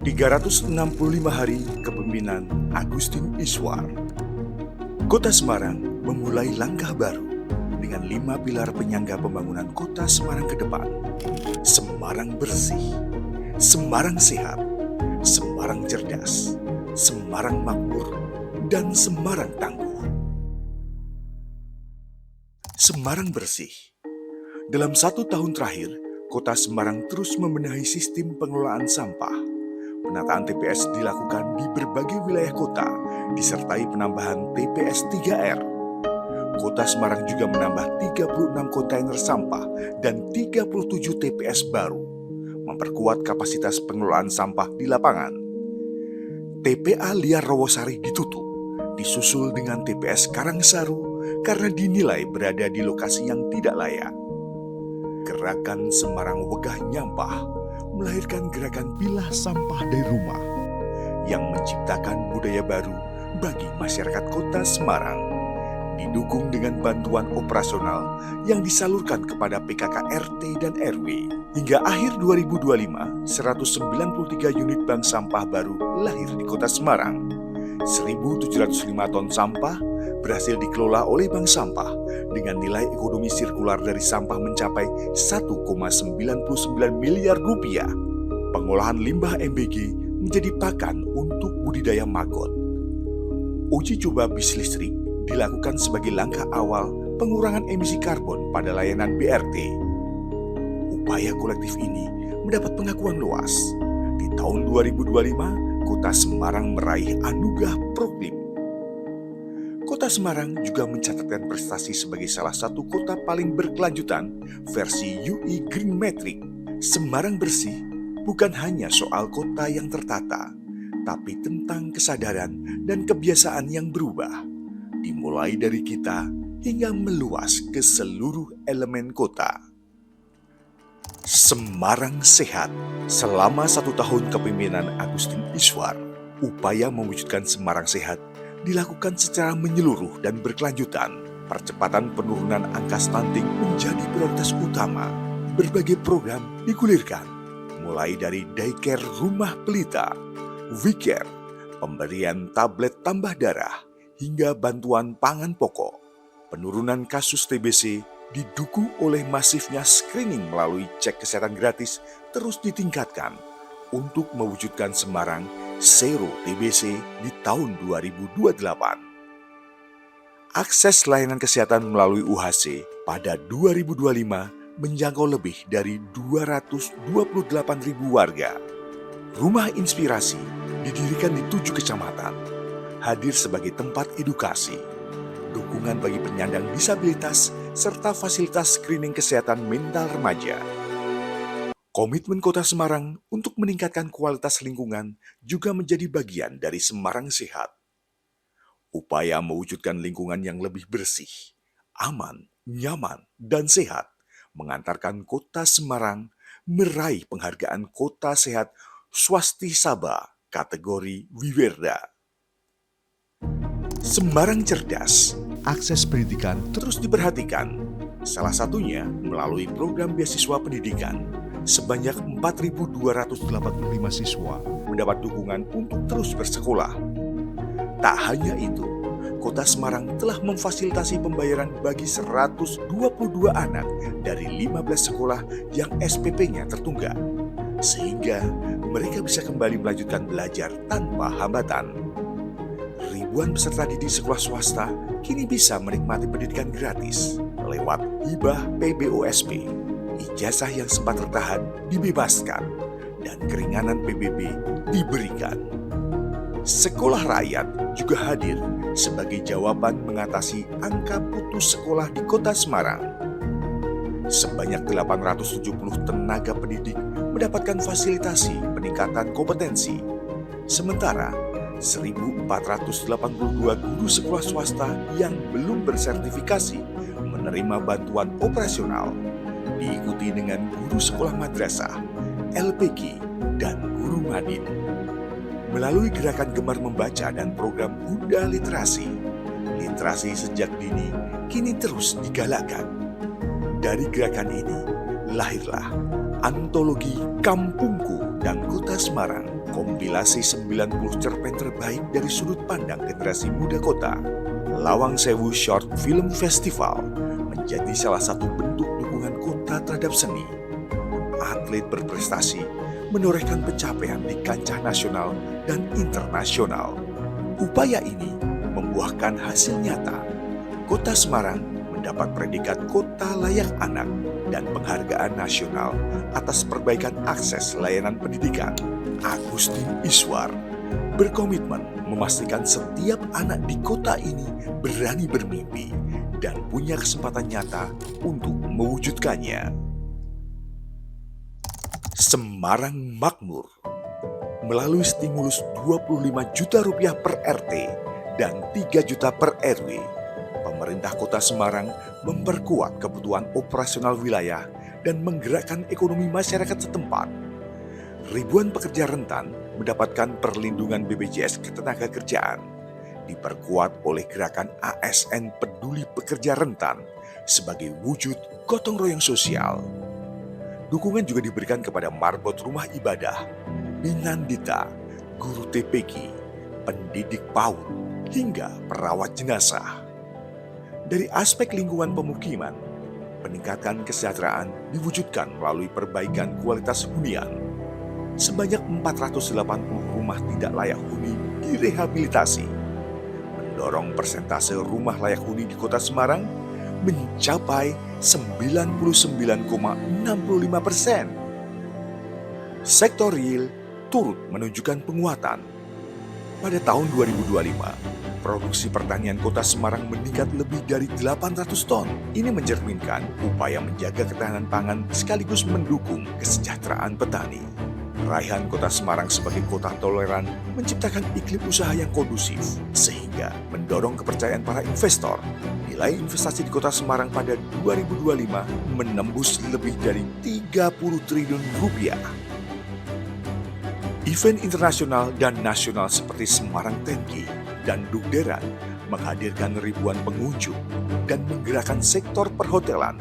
365 hari kepemimpinan Agustin Iswar. Kota Semarang memulai langkah baru dengan 5 pilar penyangga pembangunan Kota Semarang ke depan. Semarang bersih, Semarang sehat, Semarang cerdas, Semarang makmur, dan Semarang tangguh. Semarang bersih. Dalam 1 tahun terakhir, Kota Semarang terus membenahi sistem pengelolaan sampah. Penataan TPS dilakukan di berbagai wilayah kota, disertai penambahan TPS 3R. Kota Semarang juga menambah 36 kontainer sampah dan 37 TPS baru, memperkuat kapasitas pengelolaan sampah di lapangan. TPA Liar Rawasari ditutup, disusul dengan TPS Karangsaru karena dinilai berada di lokasi yang tidak layak. Gerakan Semarang Wegah Nyampah melahirkan gerakan pilah sampah dari rumah yang menciptakan budaya baru bagi masyarakat Kota Semarang, didukung dengan bantuan operasional yang disalurkan kepada PKK RT dan RW. Hingga akhir 2025, 193 unit bank sampah baru lahir di Kota Semarang. 1.705 ton sampah berhasil dikelola oleh bank sampah dengan nilai ekonomi sirkular dari sampah mencapai 1,99 miliar rupiah. Pengolahan limbah MBG menjadi pakan untuk budidaya maggot. Uji coba bis listrik dilakukan sebagai langkah awal pengurangan emisi karbon pada layanan BRT. Upaya kolektif ini mendapat pengakuan luas. Di tahun 2025, Kota Semarang meraih anugerah Proklim. Kota Semarang juga mencatatkan prestasi sebagai salah satu kota paling berkelanjutan versi UI Green Metric. Semarang bersih bukan hanya soal kota yang tertata, tapi tentang kesadaran dan kebiasaan yang berubah, dimulai dari kita hingga meluas ke seluruh elemen kota. Semarang sehat. Selama 1 tahun kepemimpinan Agustin Iswar, upaya mewujudkan Semarang sehat dilakukan secara menyeluruh dan berkelanjutan. Percepatan penurunan angka stunting menjadi prioritas utama. Berbagai program digulirkan, mulai dari daycare rumah pelita, WeCare, pemberian tablet tambah darah, hingga bantuan pangan pokok. Penurunan kasus TBC didukung oleh masifnya screening melalui cek kesehatan gratis terus ditingkatkan untuk mewujudkan Semarang Zero TBC di tahun 2028. Akses layanan kesehatan melalui UHC pada 2025 menjangkau lebih dari 228.000 warga. Rumah Inspirasi didirikan di 7 kecamatan, hadir sebagai tempat edukasi, dukungan bagi penyandang disabilitas, serta fasilitas screening kesehatan mental remaja. Komitmen Kota Semarang untuk meningkatkan kualitas lingkungan juga menjadi bagian dari Semarang Sehat. Upaya mewujudkan lingkungan yang lebih bersih, aman, nyaman, dan sehat mengantarkan Kota Semarang meraih penghargaan Kota Sehat Swastisaba kategori Wiwerda. Semarang cerdas. Akses pendidikan terus diperhatikan, salah satunya melalui program beasiswa pendidikan. Sebanyak 4.285 siswa mendapat dukungan untuk terus bersekolah. Tak hanya itu, Kota Semarang telah memfasilitasi pembayaran bagi 122 anak dari 15 sekolah yang SPP-nya tertunggak, sehingga mereka bisa kembali melanjutkan belajar tanpa hambatan. Ribuan peserta didik sekolah swasta kini bisa menikmati pendidikan gratis lewat hibah PBOSP. Ijazah yang sempat tertahan dibebaskan dan keringanan PBB diberikan. Sekolah rakyat juga hadir sebagai jawaban mengatasi angka putus sekolah di Kota Semarang. Sebanyak 870 tenaga pendidik mendapatkan fasilitasi peningkatan kompetensi. Sementara 1.482 guru sekolah swasta yang belum bersertifikasi menerima bantuan operasional, diikuti dengan guru sekolah madrasah, LPG, dan guru madin. Melalui gerakan Gemar Membaca dan program Bunda Literasi, literasi sejak dini kini terus digalakkan. Dari gerakan ini, lahirlah antologi Kampungku dan Kota Semarang Kompilasi 90 cerpen terbaik dari sudut pandang generasi muda kota. Lawang Sewu Short Film Festival menjadi salah satu bentuk dukungan kota terhadap seni. Atlet berprestasi menorehkan pencapaian di kancah nasional dan internasional. Upaya ini membuahkan hasil nyata. Kota Semarang mendapat predikat Kota Layak Anak dan penghargaan nasional atas perbaikan akses layanan pendidikan. Agustin Iswar berkomitmen memastikan setiap anak di kota ini berani bermimpi dan punya kesempatan nyata untuk mewujudkannya. Semarang Makmur melalui stimulus 25 juta rupiah per RT dan 3 juta per RW, pemerintah kota Semarang memperkuat kebutuhan operasional wilayah dan menggerakkan ekonomi masyarakat setempat. Ribuan pekerja rentan mendapatkan perlindungan BPJS Ketenagakerjaan, diperkuat oleh gerakan ASN Peduli Pekerja Rentan sebagai wujud gotong royong sosial. Dukungan juga diberikan kepada marbot rumah ibadah, binandita, guru TPQ, pendidik PAUD, hingga perawat jenazah. Dari aspek lingkungan pemukiman, peningkatan kesejahteraan diwujudkan melalui perbaikan kualitas hunian. Sebanyak 480 rumah tidak layak huni direhabilitasi, mendorong persentase rumah layak huni di kota Semarang mencapai 99,65%. Sektor real turut menunjukkan penguatan. Pada tahun 2025, produksi pertanian kota Semarang meningkat lebih dari 800 ton. Ini mencerminkan upaya menjaga ketahanan pangan sekaligus mendukung kesejahteraan petani. Raihan kota Semarang sebagai kota toleran menciptakan iklim usaha yang kondusif, sehingga mendorong kepercayaan para investor. Nilai investasi di kota Semarang pada 2025 menembus lebih dari 30 triliun rupiah. Event internasional dan nasional seperti Semarang 10K dan Dugderan menghadirkan ribuan pengunjung dan menggerakkan sektor perhotelan,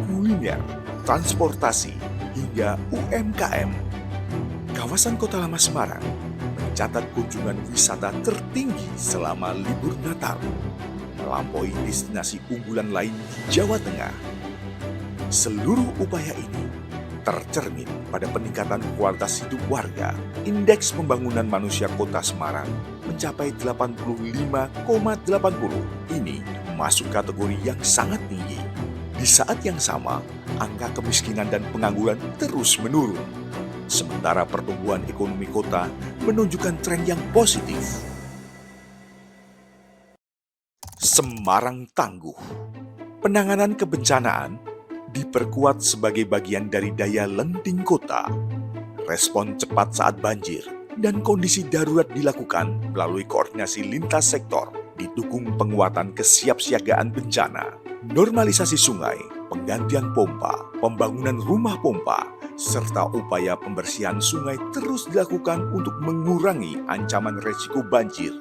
kuliner, transportasi, hingga UMKM. Kawasan Kota Lama Semarang mencatat kunjungan wisata tertinggi selama libur Natal, melampaui destinasi unggulan lain di Jawa Tengah. Seluruh upaya ini tercermin pada peningkatan kualitas hidup warga. Indeks pembangunan manusia Kota Semarang mencapai 85,80. Ini masuk kategori yang sangat tinggi. Di saat yang sama, angka kemiskinan dan pengangguran terus menurun. Sementara pertumbuhan ekonomi kota menunjukkan tren yang positif. Semarang Tangguh. Penanganan kebencanaan diperkuat sebagai bagian dari daya lenting kota. Respon cepat saat banjir dan kondisi darurat dilakukan melalui koordinasi lintas sektor, didukung penguatan kesiapsiagaan bencana, normalisasi sungai, penggantian pompa, pembangunan rumah pompa, serta upaya pembersihan sungai terus dilakukan untuk mengurangi ancaman resiko banjir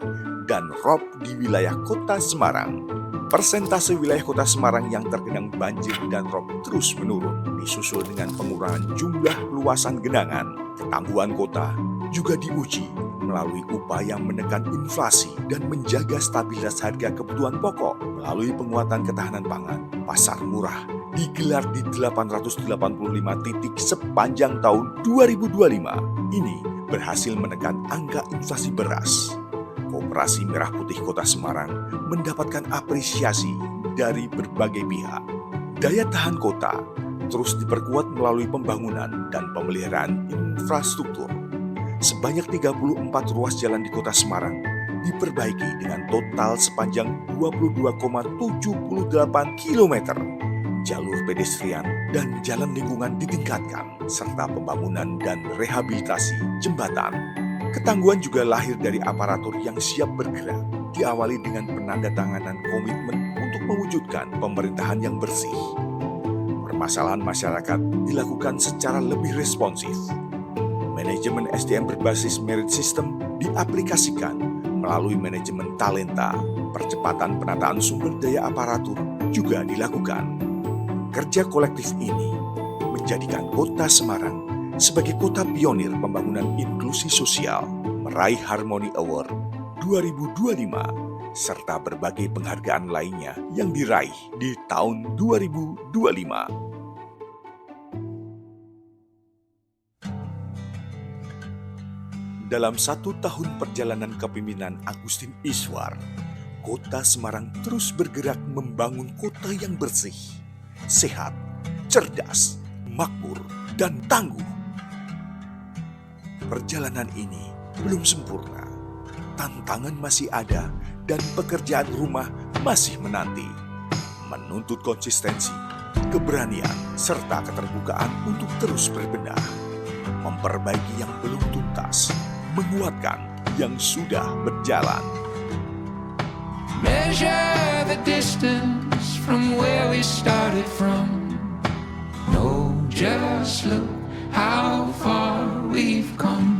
dan rob di wilayah kota Semarang. Persentase wilayah kota Semarang yang tergenang banjir dan rob terus menurun, disusul dengan pengurangan jumlah luasan genangan. Ketangguhan kota juga diuji melalui upaya menekan inflasi dan menjaga stabilitas harga kebutuhan pokok melalui penguatan ketahanan pangan. Pasar murah digelar di 885 titik sepanjang tahun 2025. Ini berhasil menekan angka inflasi beras. Koperasi Merah Putih Kota Semarang mendapatkan apresiasi dari berbagai pihak. Daya tahan kota terus diperkuat melalui pembangunan dan pemeliharaan infrastruktur. Sebanyak 34 ruas jalan di Kota Semarang diperbaiki dengan total sepanjang 22,78 km. Jalur pedestrian dan jalan lingkungan ditingkatkan, serta pembangunan dan rehabilitasi jembatan. Ketangguhan juga lahir dari aparatur yang siap bergerak, diawali dengan penandatanganan komitmen untuk mewujudkan pemerintahan yang bersih. Permasalahan masyarakat dilakukan secara lebih responsif. Manajemen SDM berbasis merit system diaplikasikan melalui manajemen talenta. Percepatan penataan sumber daya aparatur juga dilakukan. Kerja kolektif ini menjadikan Kota Semarang sebagai kota pionir pembangunan inklusi sosial, meraih Harmony Award 2025, serta berbagai penghargaan lainnya yang diraih di tahun 2025. Dalam 1 tahun perjalanan kepemimpinan Agustin Iswar, Kota Semarang terus bergerak membangun kota yang bersih, sehat, cerdas, makmur, dan tangguh. Perjalanan ini belum sempurna, tantangan masih ada, dan pekerjaan rumah masih menanti, menuntut konsistensi, keberanian, serta keterbukaan untuk terus berbenah, memperbaiki yang belum tuntas, menguatkan yang sudah berjalan. Measure the distance from where we started from. No, just look how far we've come.